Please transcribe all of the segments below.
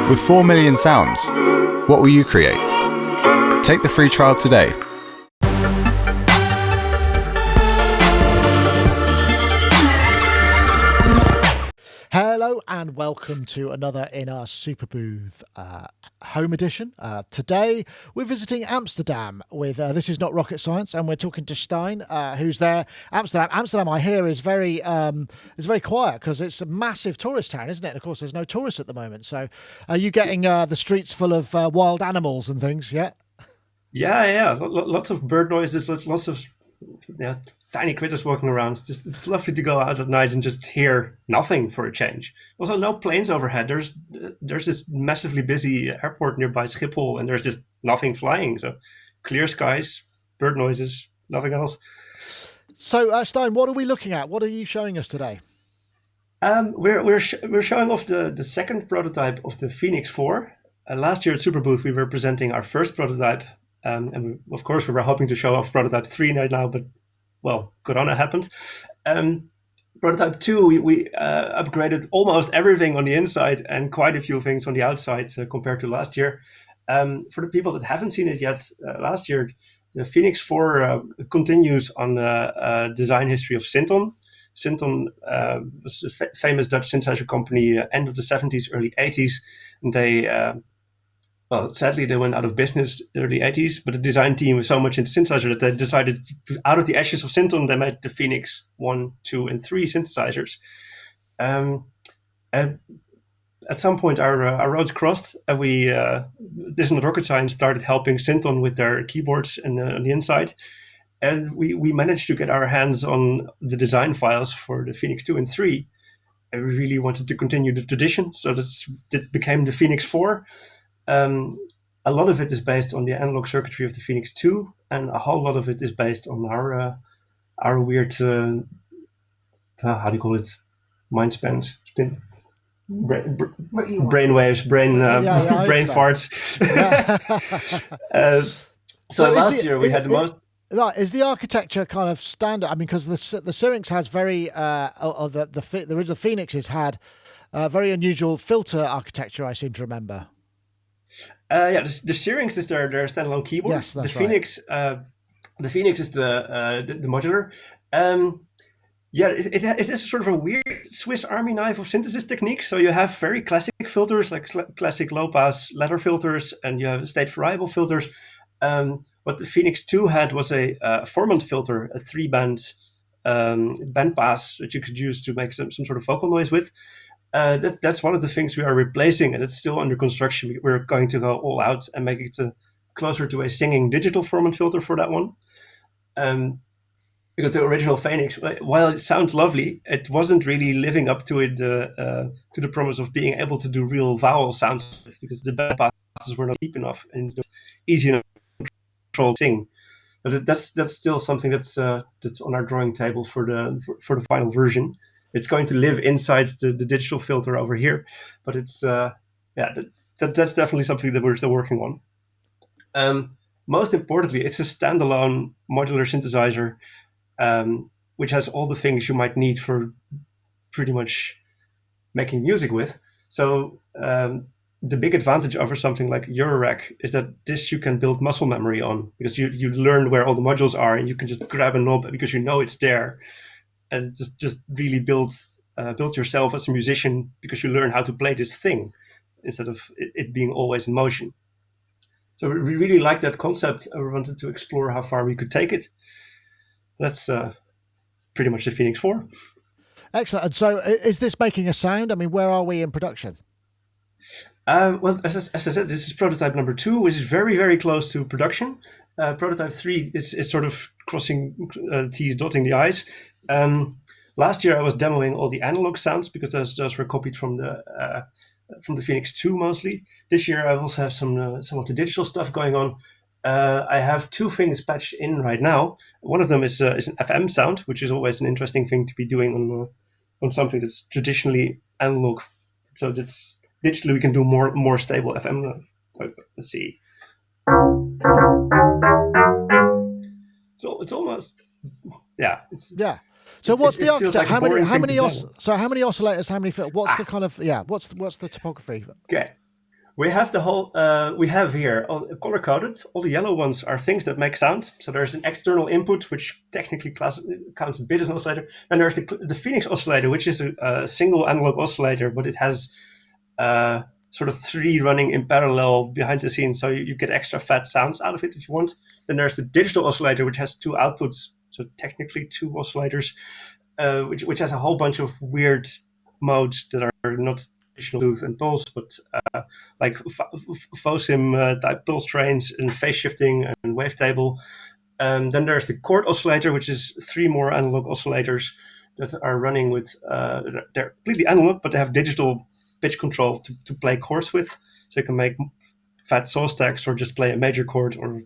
With 4 million sounds, what will you create? Take the free trial today. Hello and welcome to another in our Superbooth home edition. Today we're visiting Amsterdam with this is Not Rocket Science, and we're talking to Stein, who's there. Amsterdam, I hear, is very quiet because it's a massive tourist town, isn't it? And of course, there's no tourists at the moment. So, are you getting the streets full of wild animals and things? Yeah. Yeah. Lots of bird noises. Lots of tiny critters walking around. It's lovely to go out at night and just hear nothing for a change. Also, no planes overhead. There's this massively busy airport nearby Schiphol, and there's just nothing flying. So clear skies, bird noises, nothing else. So Stein, what are we looking at? What are you showing us today? We're showing off the second prototype of the Fenix 4. Last year at Superbooth, we were presenting our first prototype. And of course, we were hoping to show off prototype 3 right now, but well, Corona happened. Prototype 2, we upgraded almost everything on the inside and quite a few things on the outside compared to last year. For the people that haven't seen it yet, last year, the Fenix 4 continues on the design history of Synton. Synton was a famous Dutch synthesizer company, end of the 70s, early 80s. And they... sadly, they went out of business in the early 80s, but the design team was so much into synthesizer that they decided out of the ashes of Synton, they made the Fenix 1, 2, and 3 synthesizers. And at some point, our roads crossed, and this Not Rocket Science started helping Synton with their keyboards and on the inside. And we managed to get our hands on the design files for the Fenix 2 and 3. And we really wanted to continue the tradition, so that became the Fenix 4. A lot of it is based on the analog circuitry of the Fenix 2, and a whole lot of it is based on our weird, how do you call it, mind spans, brain waves, brain farts. Yeah. So last year we had the most. Is the architecture kind of standard? I mean, because the Syrinx has very, the original Fenixes had very unusual filter architecture, I seem to remember. The Syrinx is their standalone keyboard. Yes, that's the Fenix, right. The Fenix is the modular. It is sort of a weird Swiss Army knife of synthesis techniques. So you have very classic filters, like classic low-pass ladder filters, and you have state variable filters. What the Fenix 2 had was a formant filter, a 3-band bandpass that you could use to make some sort of vocal noise with. That's one of the things we are replacing, and it's still under construction. We're going to go all out and make it closer to a singing digital formant filter for that one. Because the original Fenix, while it sounds lovely, it wasn't really living up to it to the promise of being able to do real vowel sounds, because the bandpasses were not deep enough and easy enough to control sing. But that's still something that's on our drawing table for the final version. It's going to live inside the digital filter over here, but it's that's definitely something that we're still working on. Most importantly, it's a standalone modular synthesizer, which has all the things you might need for pretty much making music with. So the big advantage over something like Eurorack is that this you can build muscle memory on, because you learn where all the modules are, and you can just grab a knob because you know it's there. And just really build yourself as a musician, because you learn how to play this thing instead of it being always in motion. So we really like that concept, and we wanted to explore how far we could take it. That's pretty much the Fenix 4. Excellent. And so is this making a sound? I mean, where are we in production? Well, as I said, this is prototype number 2, which is very, very close to production. Prototype 3 is sort of crossing T's, dotting the I's. Last year I was demoing all the analog sounds, because those were copied from the Fenix 2 mostly. This year I also have some of the digital stuff going on. I have 2 things patched in right now. One of them is an FM sound, which is always an interesting thing to be doing on something that's traditionally analog. So that's digitally we can do more stable FM. Let's see. So it's almost yeah. So what's the architecture? Like how many oscillators? How many what's the kind of what's the topography? Okay. We have the whole. We have here color coded. All the yellow ones are things that make sound. So there's an external input which technically counts a bit as an oscillator. And there's the Fenix oscillator, which is a single analog oscillator, but it has sort of 3 running in parallel behind the scenes, so you get extra fat sounds out of it if you want. Then there's the digital oscillator, which has 2 outputs, so technically 2 oscillators, which has a whole bunch of weird modes that are not traditional Bluetooth and pulse, but like FOSIM type pulse trains and phase shifting and wavetable. Then there's the chord oscillator, which is 3 more analog oscillators that are running with, they're completely analog, but they have digital pitch control to play chords with. So you can make fat saw stacks or just play a major chord or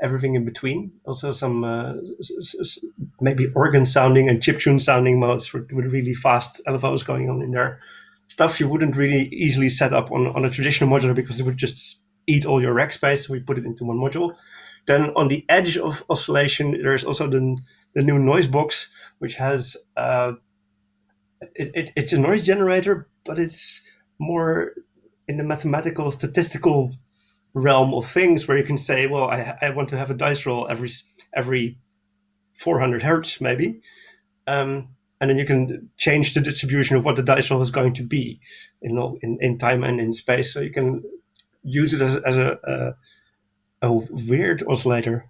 everything in between. Also some maybe organ sounding and chiptune sounding modes with really fast LFOs going on in there. Stuff you wouldn't really easily set up on a traditional modular because it would just eat all your rack space. So we put it into one module. Then on the edge of oscillation, there's also the new noise box, which has it's a noise generator, but it's more in the mathematical, statistical realm of things, where you can say, well, I want to have a dice roll every 400 hertz, maybe. And then you can change the distribution of what the dice roll is going to be in time and in space. So you can use it as a weird oscillator.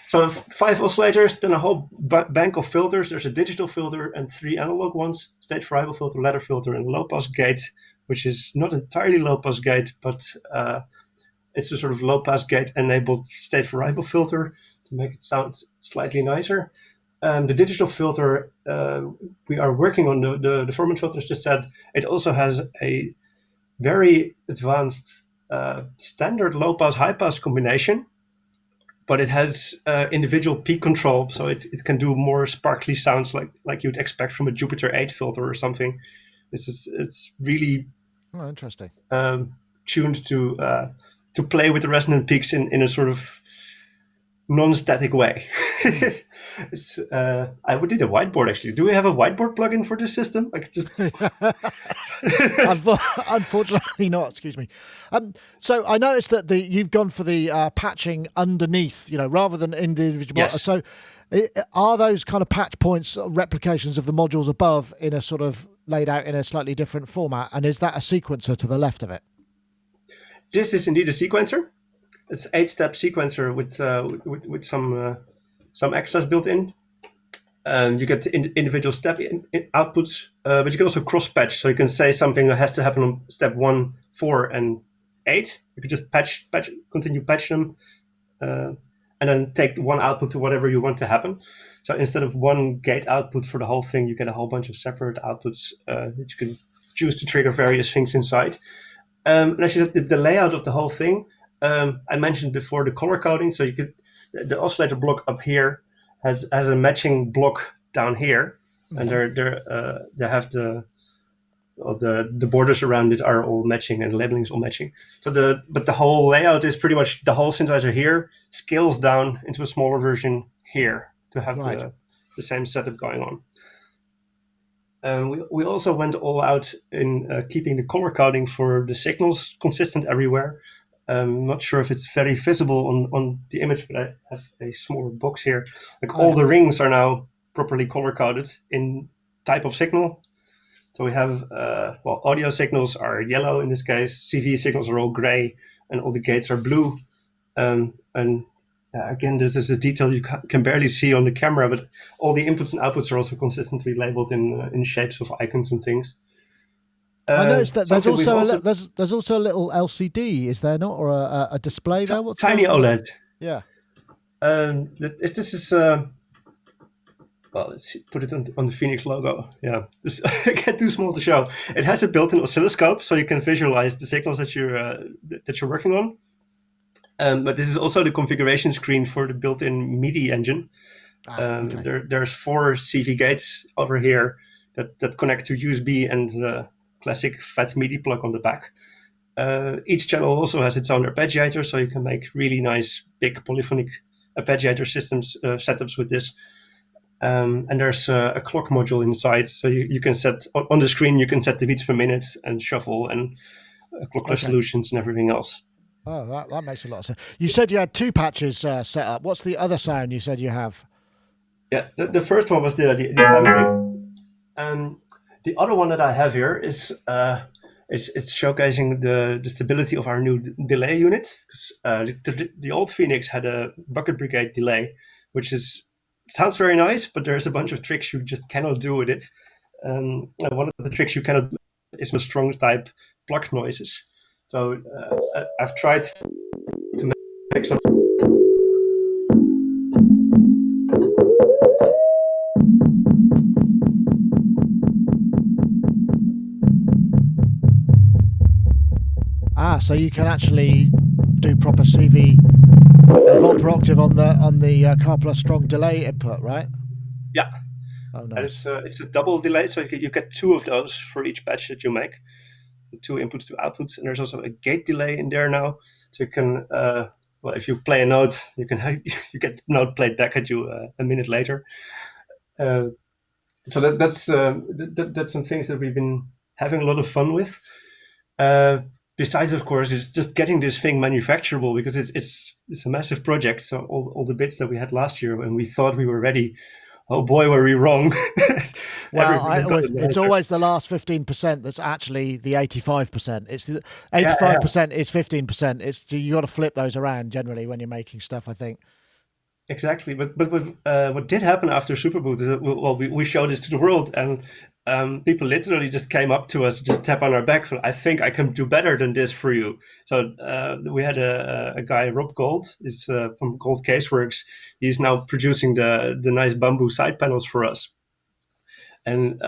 So 5 oscillators, then a whole bank of filters. There's a digital filter and 3 analog ones, state variable filter, ladder filter, and low pass gate, which is not entirely low pass gate, but it's a sort of low pass gate enabled state variable filter to make it sound slightly nicer. The digital filter, we are working on the Foreman filter, as just said. It also has a very advanced standard low pass high pass combination, but it has individual peak control, so it can do more sparkly sounds like you'd expect from a Jupiter 8 filter or something. It's really interesting. Tuned to play with the resonant peaks in a sort of non-static way. It's I would need a whiteboard actually. Do we have a whiteboard plugin for this system? Like just Unfortunately not. Excuse me. So I noticed that you've gone for the patching underneath, rather than individual. Yes. So are those kind of patch points replications of the modules above in a sort of laid out in a slightly different format? And is that a sequencer to the left of it? This is indeed a sequencer. It's 8-step sequencer with some extras built in. You get individual step outputs, but you can also cross patch. So you can say something that has to happen on step 1, 4, and 8. You can just patch, continue patch them, and then take one output to whatever you want to happen. So instead of one gate output for the whole thing, you get a whole bunch of separate outputs that you can choose to trigger various things inside. And actually, the layout of the whole thing, I mentioned before the color coding. So the oscillator block up here has a matching block down here, and they have the borders around it are all matching and the labeling is all matching. So but the whole layout is pretty much the whole synthesizer here scales down into a smaller version here to have the same setup going on. We also went all out in keeping the color coding for the signals consistent everywhere. Not sure if it's very visible on the image, but I have a smaller box here. All the rings are now properly color coded in type of signal. So we have, audio signals are yellow in this case, CV signals are all gray, and all the gates are blue. Again, this is a detail you can barely see on the camera, but all the inputs and outputs are also consistently labeled in shapes of icons and things. I noticed that there's also a little LCD, is there not, or a display there? What's tiny OLED. Yeah. This is let's see, put it on the Fenix logo. Yeah, this again too small to show. It has a built-in oscilloscope, so you can visualize the signals that you're working on. But this is also the configuration screen for the built-in MIDI engine. Okay. There's 4 CV gates over here that connect to USB and the classic fat MIDI plug on the back. Each channel also has its own arpeggiator, so you can make really nice big polyphonic arpeggiator systems setups with this. And there's a clock module inside, so you can set on the screen. You can set the beats per minute and shuffle and clockless solutions and everything else. Oh, that makes a lot of sense. You said you had 2 patches set up. What's the other sound you said you have? Yeah, the first one was the family. The other one that I have here is it's showcasing the stability of our new delay unit. The old Fenix had a bucket Brigade delay, which sounds very nice, but there's a bunch of tricks you just cannot do with it. And one of the tricks you cannot do is with strong type pluck noises. So I've tried to make some. So you can actually do proper CV volt per octave on the Car Plus strong delay input, right? Yeah. Oh, nice. It's a double delay, so you get 2 of those for each patch that you make. 2 inputs, 2 outputs, and there's also a gate delay in there now, so you can if you play a note, you get the note played back at you a minute later. So that's some things that we've been having a lot of fun with. Besides, of course, is just getting this thing manufacturable, because it's a massive project. So all the bits that we had last year when we thought we were ready, oh boy, were we wrong. Well, it's always the last 15% that's actually the 85%. It's the 85% is 15%. It's you got to flip those around generally when you're making stuff, I think. Exactly, but what did happen after Superbooth is that, we showed this to the world, and people literally just came up to us, just tap on our back, I think I can do better than this for you. So we had a guy, Rob Gold, is from Gold Caseworks. He's now producing the nice bamboo side panels for us, and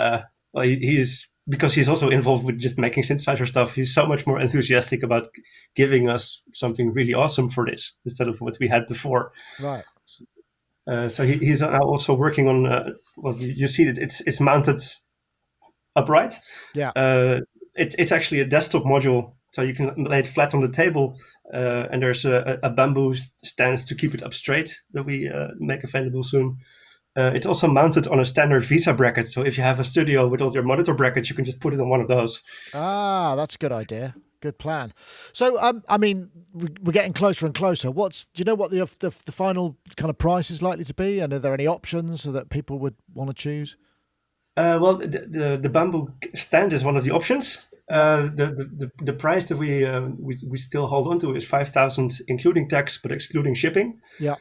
he's, because he's also involved with just making synthesizer stuff, he's so much more enthusiastic about giving us something really awesome for this instead of what we had before. Right. So he's now also working on. You see that it's mounted upright. Yeah. It's actually a desktop module, so you can lay it flat on the table, and there's a bamboo stand to keep it up straight that we make available soon. It's also mounted on a standard Visa bracket, so if you have a studio with all your monitor brackets, you can just put it on one of those. That's a good idea. Good plan. So, I mean, we're getting closer and closer. Do you know what the final kind of price is likely to be? And are there any options so that people would want to choose? Well, the bamboo stand is one of the options. The price that we still hold on to is 5,000, including tax, but excluding shipping. Yeah.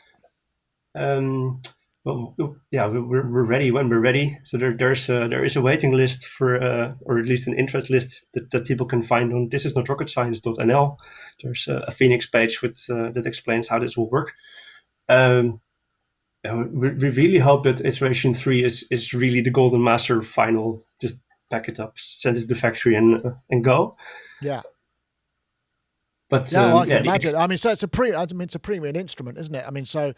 Well, yeah, we're ready when we're ready. So there is a waiting list for, or at least an interest list that people can find on thisisnotrocketscience.nl. There's a Fenix page that explains how this will work. We really hope that iteration 3 is really the golden master final. Just pack it up, send it to the factory, and go. Yeah. But yeah, I can imagine. I mean, so it's a premium instrument, isn't it? I mean, so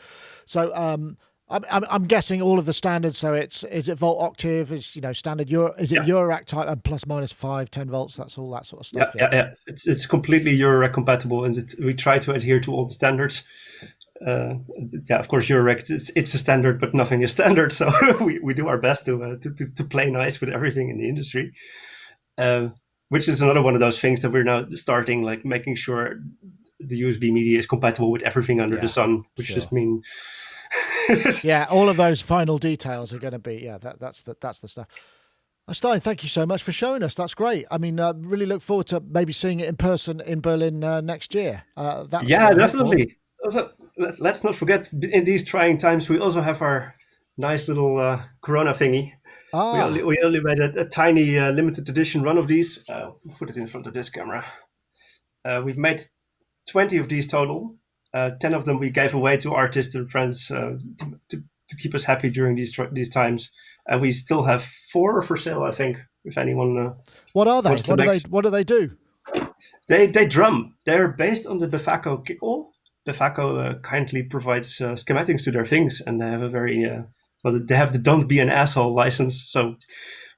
I'm guessing all of the standards. So is it volt octave? Is standard Eurorack type and plus minus 5, 10 volts? That's all that sort of stuff. Yeah. It's completely Eurorack compatible, and we try to adhere to all the standards. Of course, Eurorack it's a standard, but nothing is standard. So we do our best to play nice with everything in the industry. Which is another one of those things that we're now starting, like making sure the USB media is compatible with everything under the sun, which just means. Yeah, all of those final details are going to be that's the stuff. Stein, thank you so much for showing us. That's great. I mean, really look forward to maybe seeing it in person in Berlin next year. Definitely. Also, let's not forget, in these trying times, we also have our nice little Corona thingy. We only made a tiny limited edition run of these. Put it in front of this camera. We've made 20 of these total. 10 of them we gave away to artists and friends to keep us happy during these times. And we still have 4 for sale, I think, if anyone. What are they? What do they do? They drum. They're based on the Befaco Kickle. Befaco kindly provides schematics to their things, and they have a very they have the "Don't Be an Asshole" license. So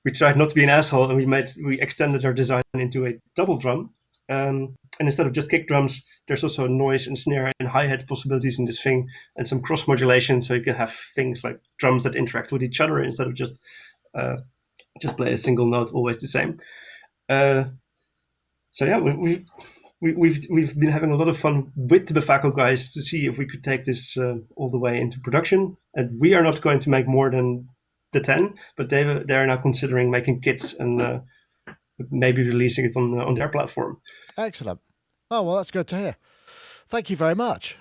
we tried not to be an asshole, and we extended our design into a double drum. And instead of just kick drums, there's also noise and snare and hi-hat possibilities in this thing, and some cross modulation, so you can have things like drums that interact with each other instead of just play a single note always the same. So yeah, we've been having a lot of fun with the Befaco guys to see if we could take this all the way into production. And we are not going to make more than the 10, but they are now considering making kits and maybe releasing it on their platform. Excellent. Oh, well, that's good to hear. Thank you very much.